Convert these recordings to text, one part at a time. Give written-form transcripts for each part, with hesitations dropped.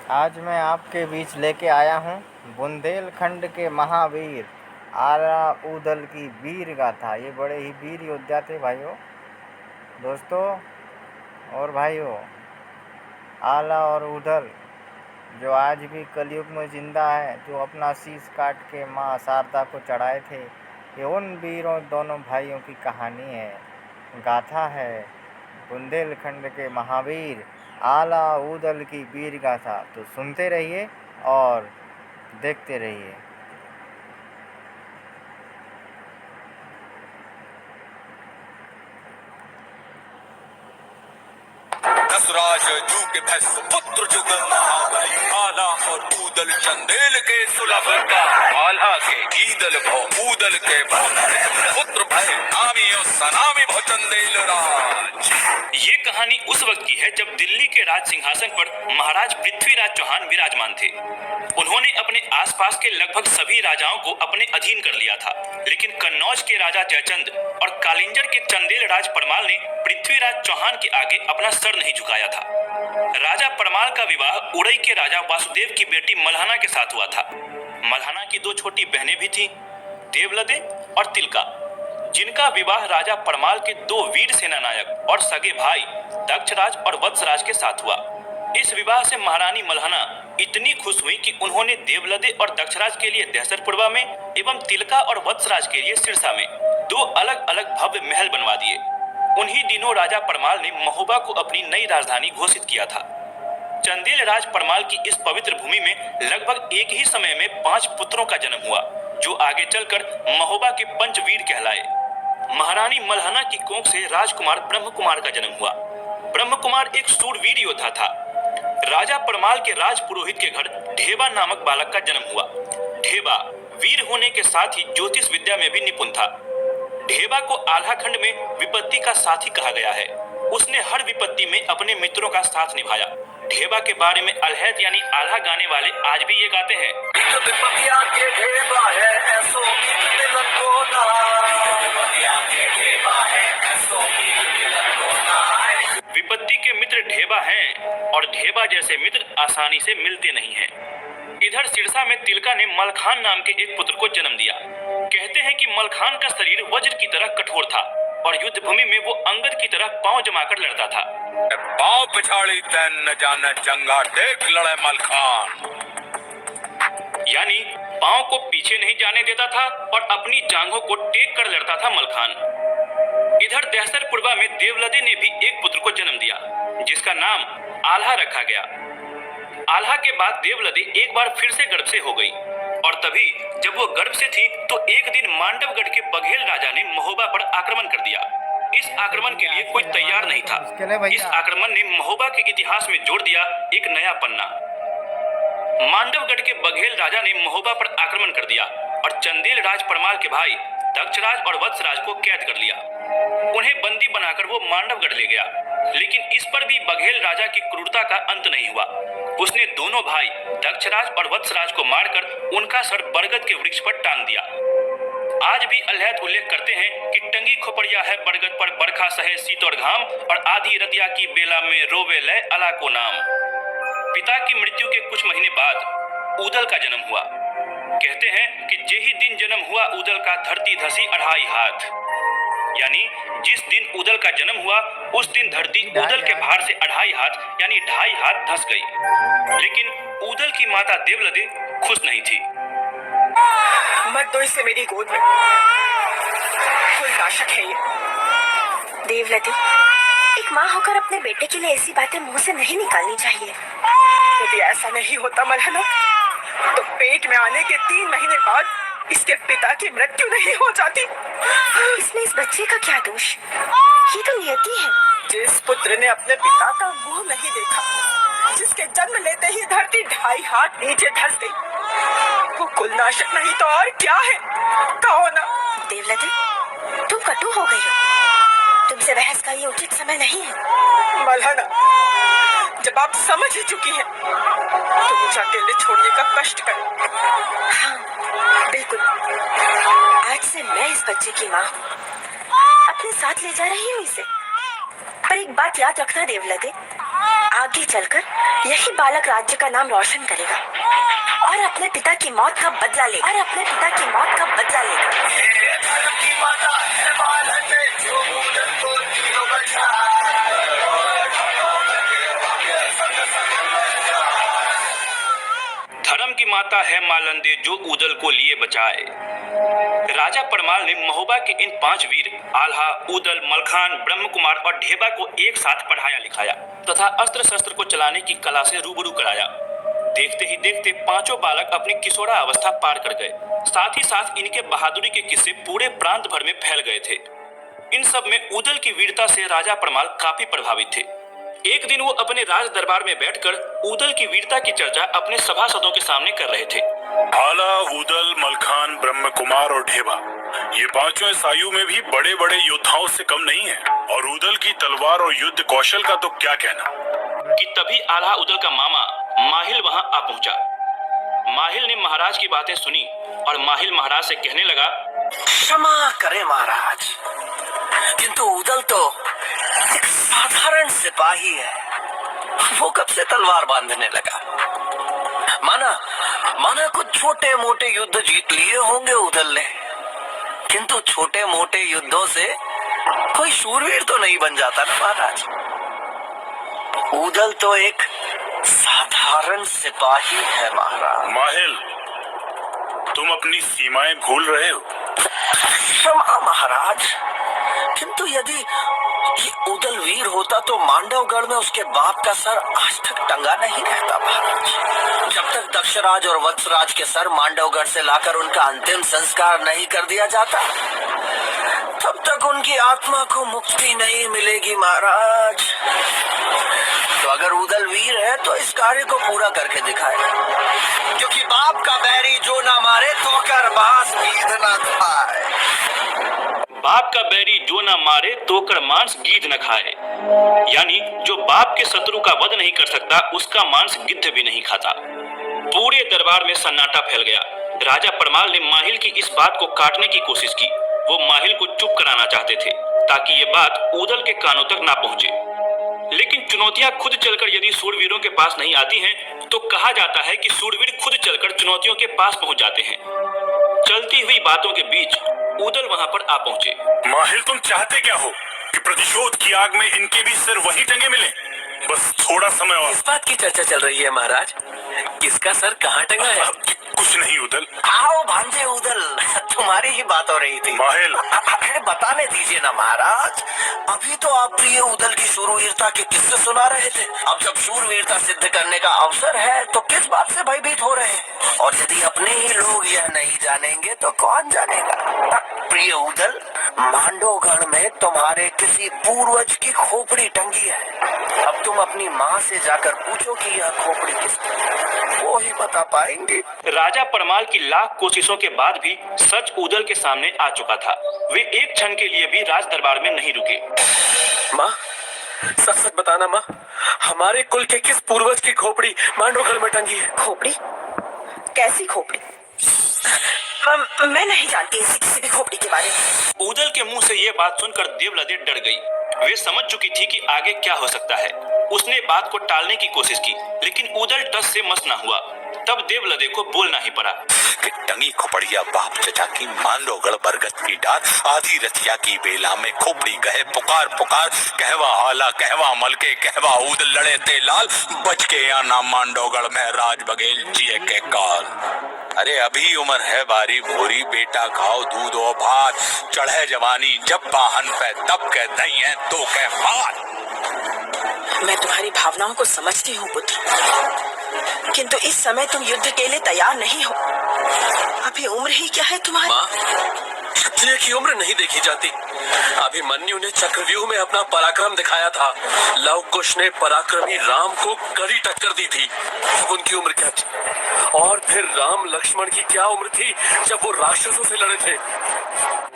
आज मैं आपके बीच लेके आया हूँ बुंदेलखंड के महावीर आला ऊदल की वीर गाथा। ये बड़े ही वीर योद्धा थे भाइयों, दोस्तों और भाइयों। आला और ऊदल जो आज भी कलयुग में ज़िंदा है, जो अपना शीश काट के माँ शारदा को चढ़ाए थे, ये उन वीरों दोनों भाइयों की कहानी है, गाथा है। बुंदेलखंड के महावीर आला ऊदल की वीर गाथा। तो सुनते रहिए और देखते रहिए। दसराज जू के भैंस पुत्र जुग महाबली आला और ऊदल चंदेल के सुलभ का आला के ईदल भो ऊदल के पुत्र भय नामी और सनामी भो चंदेल राज। ये कहानी उस वक्त की है जब दिल्ली के राज सिंहासन पर महाराज पृथ्वीराज चौहान विराजमान थे। उन्होंने अपने आसपास के लगभग सभी राजाओं को अपने अधीन कर लिया था, लेकिन कन्नौज के राजा जयचंद और कालिंजर के चंदेल राज परमाल ने पृथ्वीराज चौहान के आगे अपना सर नहीं झुकाया था। राजा परमाल का विवाह उड़ई के राजा वासुदेव की बेटी मल्हाना के साथ हुआ था। मल्हाना की दो छोटी बहनें भी थीं, देवलदे और तिलका, जिनका विवाह राजा परमाल के दो वीर सेनानायक और सगे भाई दक्षराज और वत्सराज के साथ हुआ। इस विवाह से महारानी मल्हाना इतनी खुश हुई कि उन्होंने देवलदे और दक्षराज के लिए दहसरपुरवा में एवं तिलका और वत्सराज के लिए सिरसा में दो अलग अलग भव्य महल बनवा दिए। उन्हीं दिनों राजा परमाल ने महोबा को अपनी नई राजधानी घोषित किया था। चंदेल राज परमाल की इस पवित्र भूमि में लगभग एक ही समय में 5 पुत्रों का जन्म हुआ, जो आगे चलकर महोबा के पंचवीर कहलाए। महारानी मल्हाना की कोख से राजकुमार ब्रह्म कुमार का जन्म हुआ। ब्रह्म कुमार एक शूरवीर योद्धा था। राजा परमाल के राज पुरोहित के घर ढेबा नामक बालक का जन्म हुआ। ढेबा वीर होने के साथ ही ज्योतिष विद्या में भी निपुण था। ढेबा को आल्हा खंड में विपत्ति का साथी कहा गया है। उसने हर विपत्ति में अपने मित्रों का साथ निभाया। ढेबा के बारे में अलहैत यानी आल्हा गाने वाले आज भी ये गाते हैं। विपत्ति के मित्र ढेबा हैं और ढेबा जैसे मित्र आसानी से मिलते नहीं हैं। इधर सिरसा में तिलका ने मलखान नाम के एक पुत्र को जन्म दिया। कहते हैं कि मलखान का शरीर वज्र की तरह कठोर था और युद्ध भूमि में वो अंगद की तरह पांव जमाकर लड़ता था। पांव पिछाड़ी तैन न जाने जंगा देख लड़े मलखान, यानी पांव को पीछे नहीं जाने देता था और अपनी जांघों को टेक कर लड़ता था मलखान। इधर दहसरपुरवा में देवलदे ने भी एक पुत्र को जन्म दिया, जिसका नाम आल्हा रखा गया। आल्हा के बाद देवलदे एक बार फिर से गर्भ से हो गई और तभी जब वो गर्भ से थी तो एक दिन मांडवगढ़ के बघेल राजा ने महोबा पर आक्रमण कर दिया। इस आक्रमण के लिए कोई तैयार नहीं था। इस आक्रमण ने महोबा के इतिहास में जोड़ दिया एक नया पन्ना। मांडवगढ़ के बघेल राजा ने महोबा पर आक्रमण कर दिया और चंदेल राज परमाल के भाई दक्षराज और वत्सराज को कैद कर लिया। उन्हें बंदी बनाकर वो मांडवगढ़ ले गया, लेकिन इस पर भी बघेल राजा की क्रूरता का अंत नहीं हुआ। उसने दोनों भाई दक्षराज और वत्सराज को मारकर उनका सर बरगद के वृक्ष पर टांग दिया। आज भी अलहैत उल्लेख करते हैं कि टंगी खोपड़िया है बरगद पर बरखा सहे शीत और घाम और आधी रतिया की बेला में रोवे लय अला को नाम। पिता की मृत्यु के कुछ महीने बाद ऊदल का जन्म हुआ। कहते हैं कि जे ही दिन जन्म हुआ ऊदल का धरती धसी 2.5 हाथ, यानी जिस दिन ऊदल का जन्म हुआ उस दिन धरती ऊदल के भार से 2.5 हाथ यानी 2.5 हाथ धंस गई। लेकिन ऊदल की माता देवलदे खुश नहीं थी। मत दो इसे मेरी गोद में, कोई नाशक है ये। देवलदे, एक माँ होकर अपने बेटे के लिए ऐसी बातें मुंह से नहीं निकालनी चाहिए। यदि ऐसा नहीं होता मल्हाना, तो पेट में आने के 3 महीने बाद इसके पिता की मृत्यु नहीं हो जाती। इसमें इस बच्चे का क्या दोष? ये तो नियति है। जिस पुत्र ने अपने पिता का मुंह नहीं देखा, जिसके जन्म लेते ही धरती 2.5 हाथ नीचे धंस गई, वो कुलनाशक नहीं तो और क्या है? कहो ना। देवलदे, तुम कटु हो गई हो। तुमसे बहस का ये उचित समय नहीं है। मल्हाना, जब आप समझ ही चुकी हैं, तो मुझे अकेले छोड़ने का कष्ट करें। हाँ, बिल्कुल। आज से मैं इस बच्चे की माँ हूँ, अपने साथ ले जा रही हूँ इसे। पर एक बात याद रखना देवलदे, आगे चलकर यही बालक राज्य का नाम रोशन करेगा और अपने पिता की मौत का बदला लेगा धर्म की माता है मालंदे जो ऊदल को लिए बचाए। राजा परमाल ने महोबा के इन 5 वीर आल्हा, ऊदल, मलखान, ब्रह्म कुमार और ढेबा को एक साथ पढ़ाया लिखाया तथा अस्त्र शस्त्र को चलाने की कला से रूबरू कराया। देखते ही देखते पांचों बालक अपनी किशोरा अवस्था पार कर गए। साथ ही साथ इनके बहादुरी के किस्से पूरे प्रांत भर में फैल गए थे। इन सब में ऊदल की वीरता से राजा परमाल काफी प्रभावित थे। एक दिन वो अपने राज दरबार में बैठकर ऊदल की वीरता की चर्चा अपने सभासदों के सामने कर रहे थे। आला, ऊदल, मलखान, ब्रह्म कुमार और ढेबा, ये पांचों इस आयु में भी बड़े बड़े योद्धाओं से कम नहीं है। और ऊदल की तलवार और युद्ध कौशल का तो क्या कहना। कि तभी आल्हा ऊदल का मामा माहिल वहां आ पहुंचा। माहिल ने महाराज की बातें सुनी और माहिल महाराज से कहने लगा, क्षमा करें महाराज, किंतु ऊदल तो एक साधारण सिपाही है। वो कब से तलवार बांधने लगा? माना कुछ छोटे मोटे युद्ध जीत लिए होंगे ऊदल ने, किंतु छोटे मोटे युद्धों से कोई शूरवीर तो नहीं बन जाता ना महाराज। ऊदल तो एक साधारण सिपाही है महाराज। माहिल, तुम अपनी सीमाएं भूल रहे हो। क्षमा महाराज, किंतु यदि ये ऊदल वीर होता तो मांडवगढ़ में उसके बाप का सर आज तक टंगा नहीं रहता महाराज। जब तक दक्षराज और वत्सराज के सर मांडवगढ़ से लाकर उनका अंतिम संस्कार नहीं कर दिया जाता, तब तक उनकी आत्मा को मुक्ति नहीं मिलेगी महाराज। तो अगर ऊदल वीर है तो इस कार्य को पूरा करके दिखाए, क्योंकि बाप का बैरी जो ना मारे तो कर बास गीध ना खाए। बाप का बैरी जो न मारे तो कर मांस गीध न खाए। यानी जो बाप के शत्रु का वध नहीं कर सकता उसका मांस गिद्ध भी नहीं खाता। पूरे दरबार में सन्नाटा फैल गया। राजा परमाल ने माहिल की इस बात को काटने की कोशिश की। वो माहिल को चुप कराना चाहते थे ताकि ये बात ऊदल के कानों तक ना पहुंचे। लेकिन चुनौतियां खुद चलकर यदि सूरवीरों के पास नहीं आती हैं, तो कहा जाता है कि सूरवीर खुद चलकर चुनौतियों के पास पहुंच जाते हैं। चलती हुई बातों के बीच ऊदल वहां पर आ पहुंचे। माहिल, तुम चाहते क्या हो कि प्रतिशोध की आग में इनके भी सिर वहीं टंगे मिले? बस थोड़ा समय और। इस बात की चर्चा चल रही है महाराज, किसका सर कहाँ टंगा है? कुछ नहीं ऊदल। आओ भांजे ऊदल, तुम्हारी ही बात हो रही थी। माहिल, अरे बताने दीजिए ना महाराज, अभी तो आप प्रिय ऊदल की शूरवीरता के किस्से सुना रहे थे। अब जब शूरवीरता सिद्ध करने का अवसर है तो किस बात से भयभीत हो रहे हैं? और यदि अपने ही लोग यह नहीं जानेंगे तो कौन जानेगा? प्रिय ऊदल, मांडवगढ़ में तुम्हारे किसी पूर्वज की खोपड़ी टंगी है। अब तुम अपनी माँ से जाकर पूछो कि यह खोपड़ी किसकी है, वो ही बता पाएंगे। राजा परमाल की लाख कोशिशों के बाद भी सच ऊदल के सामने आ चुका था। वे एक क्षण के लिए भी राज दरबार में नहीं रुके। माँ, सच सच बताना माँ, हमारे कुल के किस पूर्वज की खोपड़ी मांडवगढ़ में टंगी है? खोपड़ी? कैसी खोपड़ी? मैं नहीं जानती ऐसी किसी भी खोपड़ी के बारे में। ऊदल के मुंह से ये बात सुनकर देवलदे डर गई। वे समझ चुकी थी कि आगे क्या हो सकता है। उसने बात को टालने की कोशिश की, लेकिन ऊदल टस से मस न हुआ। तब देवलदे को बोलना ही पड़ा। कि टंगी खोपड़िया बाप चचा की मांडवगढ़ बरगद की डाल, आधी रतिया की बेला में खोपड़ी कहे पुकार पुकार, कहवा आला कहवा मलके कहवा ऊदल लड़े ते लाल, बच के आना मांडवगढ़ में राज बघेल जिए के काल। अरे अभी उम्र है बारी भोरी, बेटा खाओ दूध और भात, चढ़े जवानी जब बाहन पे तब कह नहीं है तो कह बात। मैं तुम्हारी भावनाओं को समझती हूँ पुत्र, किंतु इस समय तुम युद्ध के लिए तैयार नहीं हो। अभी उम्र ही क्या है तुम्हारी? माँ, क्षत्रिय की उम्र नहीं देखी जाती। अभिमन्यु ने चक्रव्यूह में अपना पराक्रम दिखाया था। लव कुश ने पराक्रमी राम को कड़ी टक्कर दी थी। उनकी उम्र क्या थी? और फिर राम लक्ष्मण की क्या उम्र थी जब वो राक्षसों से लड़े थे?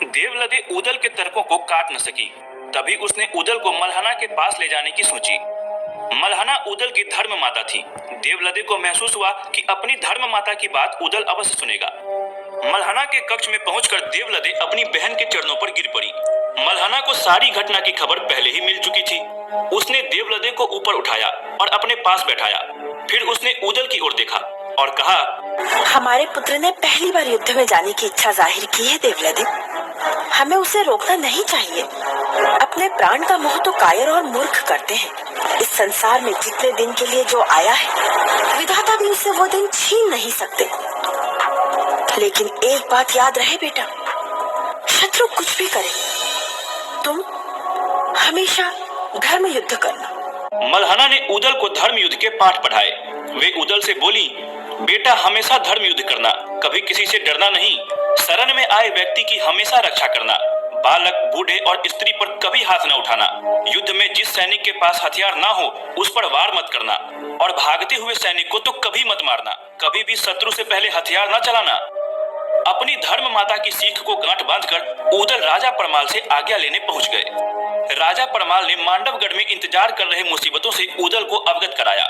देवलदे ऊदल के तर्कों को काट न सकी। तभी उसने ऊदल को मलहना के पास ले जाने की सोची। मलहना ऊदल की धर्म माता थी। देवलदे को महसूस हुआ कि अपनी धर्म माता की बात ऊदल अवश्य सुनेगा। मलहना के कक्ष में पहुंचकर देवलदे अपनी बहन के चरणों पर गिर पड़ी। मलहना को सारी घटना की खबर पहले ही मिल चुकी थी। उसने देवलदे को ऊपर उठाया और अपने पास बैठाया। फिर उसने ऊदल की ओर देखा और कहा, हमारे पुत्र ने पहली बार युद्ध में जाने की इच्छा जाहिर की है देवलदे। हमें उसे रोकना नहीं चाहिए। अपने प्राण का मोह तो कायर और मूर्ख करते हैं। इस संसार में जितने दिन के लिए जो आया है, विधाता भी उसे वो दिन छीन नहीं सकते। लेकिन एक बात याद रहे बेटा, शत्रु कुछ भी करे, तुम हमेशा धर्म युद्ध करना। मल्हना ने ऊदल को धर्म युद्ध के पाठ पढ़ाए। वे ऊदल से बोली, बेटा हमेशा धर्म युद्ध करना, कभी किसी से डरना नहीं, शरण में आए व्यक्ति की हमेशा रक्षा करना, बालक, बूढ़े और स्त्री पर कभी हाथ न उठाना, युद्ध में जिस सैनिक के पास हथियार ना हो उस पर वार मत करना, और भागते हुए सैनिक को तो कभी मत मारना, कभी भी शत्रु से पहले हथियार न चलाना। अपनी धर्म माता की सीख को गांठ बांधकर ऊदल राजा परमाल से आज्ञा लेने पहुंच गए। राजा परमाल ने मांडवगढ़ में इंतजार कर रहे मुसीबतों से ऊदल को अवगत कराया।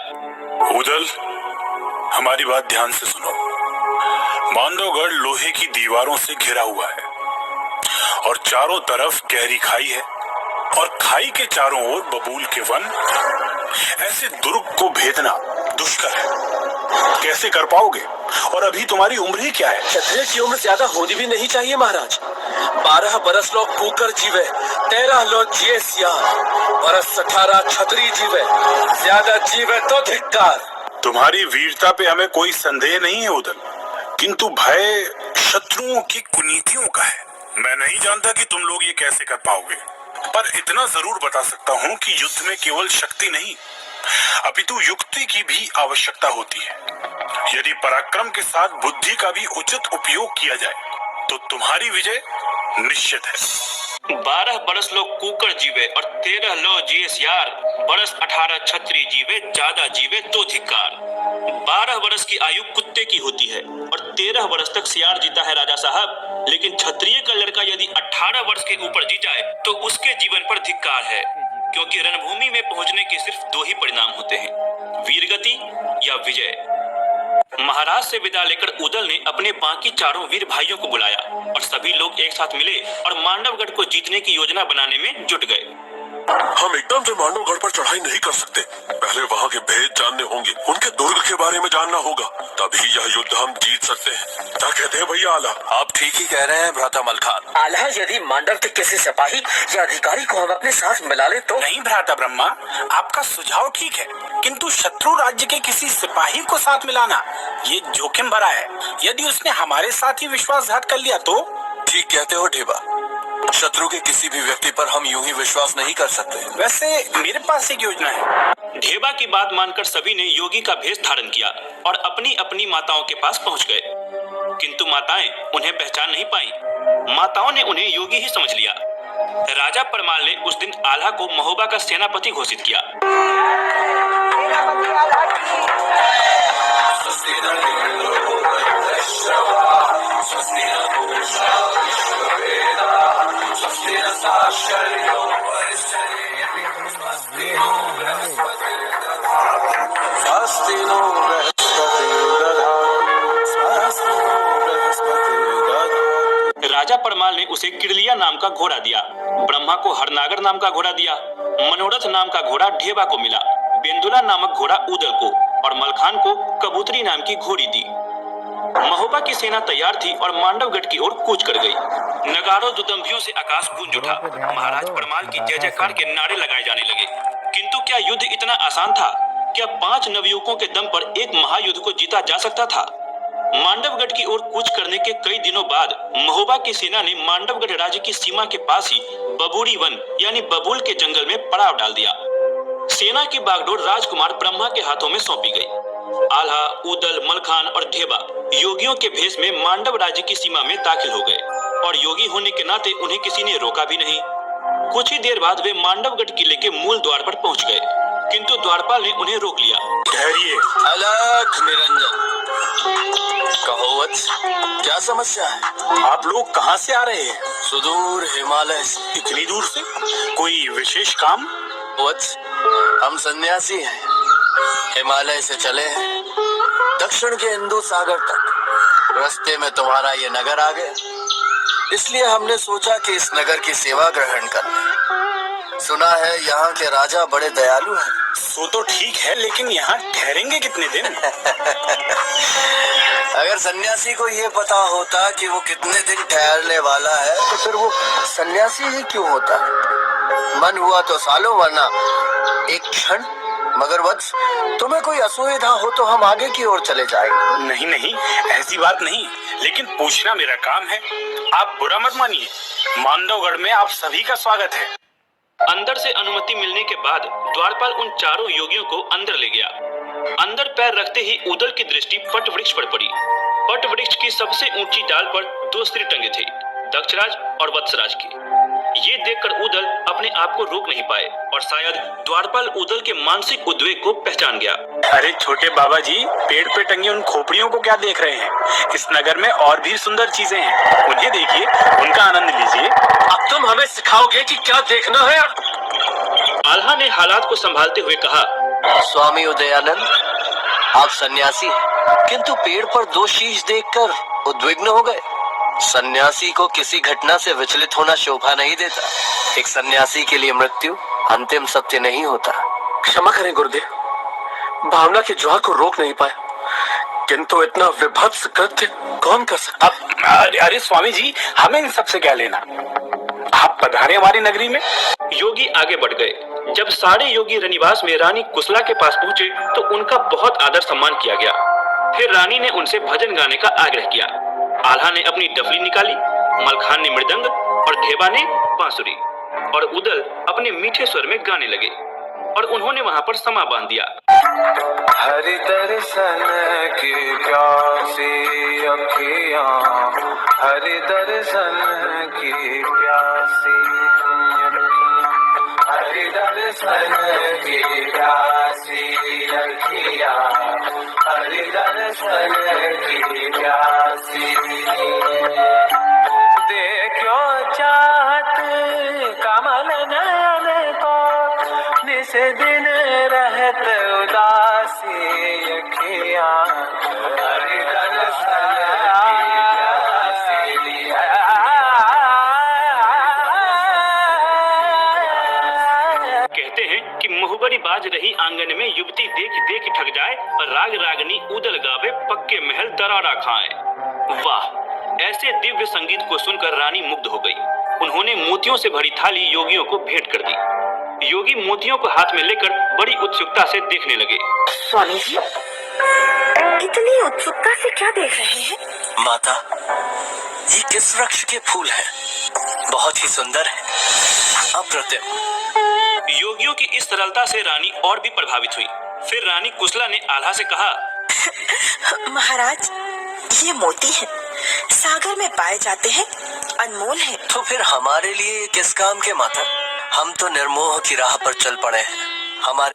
ऊदल, हमारी बात ध्यान से सुनो। मांडवगढ़ लोहे की दीवारों से घिरा हुआ है और चारों तरफ गहरी खाई है, और खाई के चारों ओर बबूल के वन। ऐसे दुर्ग को भेदना दुष्कर है। कैसे कर पाओगे? और अभी तुम्हारी उम्र ही क्या है? क्षत्रिय की उम्र ज्यादा होनी भी नहीं चाहिए महाराज। 12 बरस लोग कूकर जीवे, 13 लोग जिए सियार, बरस 18 छतरी जीवे, ज्यादा जीवे तो धिक्कार। तुम्हारी वीरता पे हमें कोई संदेह नहीं है ऊदल, किंतु भय शत्रुओं की कुनीतियों का है। मैं नहीं जानता कि तुम लोग ये कैसे कर पाओगे, पर इतना जरूर बता सकता हूँ कि युद्ध में केवल शक्ति नहीं, अपितु युक्ति की भी आवश्यकता होती है। यदि पराक्रम के साथ बुद्धि का भी उचित उपयोग किया जाए तो तुम्हारी विजय निश्चित है। 12 बरस लोग कूकर जीवे और 13 लो जिए सियार, बरस 18 छतरी जीवे, ज्यादा जीवे तो धिक्कार। 12 बरस की आयु कुत्ते की होती है और 13 बरस तक सियार जीता है राजा साहब, लेकिन क्षत्रिय का लड़का यदि 18 वर्ष के ऊपर जी जाए तो उसके जीवन पर धिक्कार है, क्योंकि रणभूमि में पहुंचने के सिर्फ 2 ही परिणाम होते हैं, वीरगति या विजय। महाराज से विदा लेकर ऊदल ने अपने बाकी चारों वीर भाइयों को बुलाया और सभी लोग एक साथ मिले और मांडवगढ़ को जीतने की योजना बनाने में जुट गए। हम एकदम से मांडवगढ़ पर चढ़ाई नहीं कर सकते। पहले वहाँ के भेद जानने होंगे, उनके दुर्ग के बारे में जानना होगा, तभी यह युद्ध हम जीत सकते हैं। क्या कहते हैं भैया आला? आप ठीक ही कह रहे हैं भ्राता मलखान। आला, यदि मांडव के किसी सिपाही या अधिकारी को हम अपने साथ मिला ले तो? नहीं भ्राता ब्रह्मा, आपका सुझाव ठीक है, किंतु शत्रु राज्य के किसी सिपाही को साथ मिलाना ये जोखिम भरा है। यदि उसने हमारे साथ ही विश्वासघात कर लिया तो? ठीक कहते हो ढेबा, शत्रु के किसी भी व्यक्ति पर हम यूं ही विश्वास नहीं कर सकते। वैसे मेरे पास एक योजना है। ढेबा की बात मानकर सभी ने योगी का भेष धारण किया और अपनी अपनी माताओं के पास पहुंच गए, किंतु माताएं उन्हें पहचान नहीं पाईं। माताओं ने उन्हें योगी ही समझ लिया। राजा परमाल ने उस दिन आल्हा को महोबा का सेनापति घोषित किया। राजा परमाल ने उसे किरलिया नाम का घोड़ा दिया, ब्रह्मा को हरनागर नाम का घोड़ा दिया, मनोरथ नाम का घोड़ा ढेबा को मिला, बेंदुला नामक घोड़ा ऊदल को और मलखान को कबूतरी नाम की घोड़ी दी। महोबा की सेना तैयार थी और मांडवगढ़ की ओर कूच कर गई। नगाड़ों दुदंभियों से आकाश गूंज उठा। महाराज परमाल की जय जयकार के नारे लगाए जाने लगे। किंतु क्या युद्ध इतना आसान था? क्या 5 नवयुवकों के दम पर एक महायुद्ध को जीता जा सकता था? मांडवगढ़ की ओर कूच करने के कई दिनों बाद महोबा की सेना ने मांडवगढ़ राज्य की सीमा के पास ही बबूरी वन यानी बबूल के जंगल में पड़ाव डाल दिया। सेना की बागडोर राजकुमार ब्रह्मा के हाथों में सौंपी गई। आल्हा, ऊदल, मलखान और ढेबा योगियों के भेष में मांडव राज्य की सीमा में दाखिल हो गए और योगी होने के नाते उन्हें किसी ने रोका भी नहीं। कुछ ही देर बाद वे मांडवगढ़ किले के मूल द्वार पर पहुंच गए, किंतु द्वारपाल ने उन्हें रोक लिया। ठहरिए। अलख निरंजन, कहो वत्स, क्या समस्या है? आप लोग कहाँ से आ रहे हैं? सुदूर हिमालय से। इतनी दूर से? कोई विशेष काम? वत्स, हम सन्यासी हैं, हिमालय से चले हैं दक्षिण के हिंदू सागर तक। रास्ते में तुम्हारा ये नगर आ गया, इसलिए हमने सोचा कि इस नगर की सेवा ग्रहण कर लें। सुना है यहाँ के राजा बड़े दयालु हैं। सो तो ठीक है, लेकिन यहाँ ठहरेंगे कितने दिन? अगर सन्यासी को ये पता होता कि वो कितने दिन ठहरने वाला है तो फिर वो सन्यासी ही क्यों होता? मन हुआ तो सालों, वरना एक क्षण। मगर वत्स, तुम्हें कोई असुविधा हो तो हम आगे की ओर चले जाएंगे। नहीं नहीं, ऐसी बात नहीं, लेकिन पूछना मेरा काम है। आप बुरा मत मानिए, मांडवगढ़ में आप सभी का स्वागत है। अंदर से अनुमति मिलने के बाद द्वारपाल उन चारों योगियों को अंदर ले गया। अंदर पैर रखते ही उदल की दृष्टि पट वृक्ष पर पड़ी। पट वृक्ष की सबसे ऊंची डाल पर 2 सिर टंगे थे, दक्षराज और वत्सराज की। ये देखकर उदल अपने आप को रोक नहीं पाए और शायद द्वारपाल उदल के मानसिक उद्वेग को पहचान गया। अरे छोटे बाबा जी, पेड़ पे टंगी उन खोपड़ियों को क्या देख रहे हैं? इस नगर में और भी सुंदर चीजें हैं, उन्हें देखिए, उनका आनंद लीजिए। अब तुम हमें सिखाओगे कि क्या देखना है? आल्हा ने हालात को संभालते हुए कहा, स्वामी उदयानंद, आप सन्यासी हैं, किंतु पेड़ पर 2 शीश देखकर उद्विग्न हो गए। सन्यासी को किसी घटना से विचलित होना शोभा नहीं देता। एक सन्यासी के लिए मृत्यु अंतिम सत्य नहीं होता। क्षमा करें गुरुदेव, भावना के ज्वार को रोक नहीं पाया, किंतु इतना विभत्स कृत्य कौन कर सकता? अरे स्वामी जी, हमें इन सबसे क्या लेना? आप पधारे हमारी नगरी में। योगी आगे बढ़ गए। जब सारे योगी रनिवास में रानी कुशला के पास पहुंचे तो उनका बहुत आदर सम्मान किया गया। फिर रानी ने उनसे भजन गाने का आग्रह किया। आल्हा ने अपनी डफली निकाली, मलखान ने मृदंग और घेबा ने बांसुरी, और उदल अपने मीठे स्वर में गाने लगे और उन्होंने वहां पर समा बांध दिया। हरि दर्शन की प्यासी अखियां, हरि दर्शन की प्यासी अखियां, हरि दर्शन की प्यासी अखियां, हरि दर्शन की प्यासी। देखो चाहत कमल नयन को, निस दिन रहत उदासी अखियां, हरि दर्शन की प्यासी। कहते हैं कि मुहबरी बाज रही आंगन में युवती देख देख ठग जाए और राग रागनी उदल गावे पक्के महल दरारा खाए। वाह! ऐसे दिव्य संगीत को सुनकर रानी मुग्ध हो गई। उन्होंने मोतियों से भरी थाली योगियों को भेंट कर दी। योगी मोतियों को हाथ में लेकर बड़ी उत्सुकता से देखने लगे। स्वामी जी, इतनी उत्सुकता से क्या देख रहे हैं? माता, ये किस वृक्ष के फूल हैं? बहुत ही सुंदर है, अप्रतिम। योगियों की इस सरलता से रानी और भी प्रभावित हुई। फिर रानी कुशला ने आल्हा से कहा, महाराज, ये मोती हैं, सागर में पाए जाते हैं, अनमोल हैं। तो फिर हमारे लिए किस काम के माता? हम तो निर्मोह की राह पर चल पड़े हैं। हमारे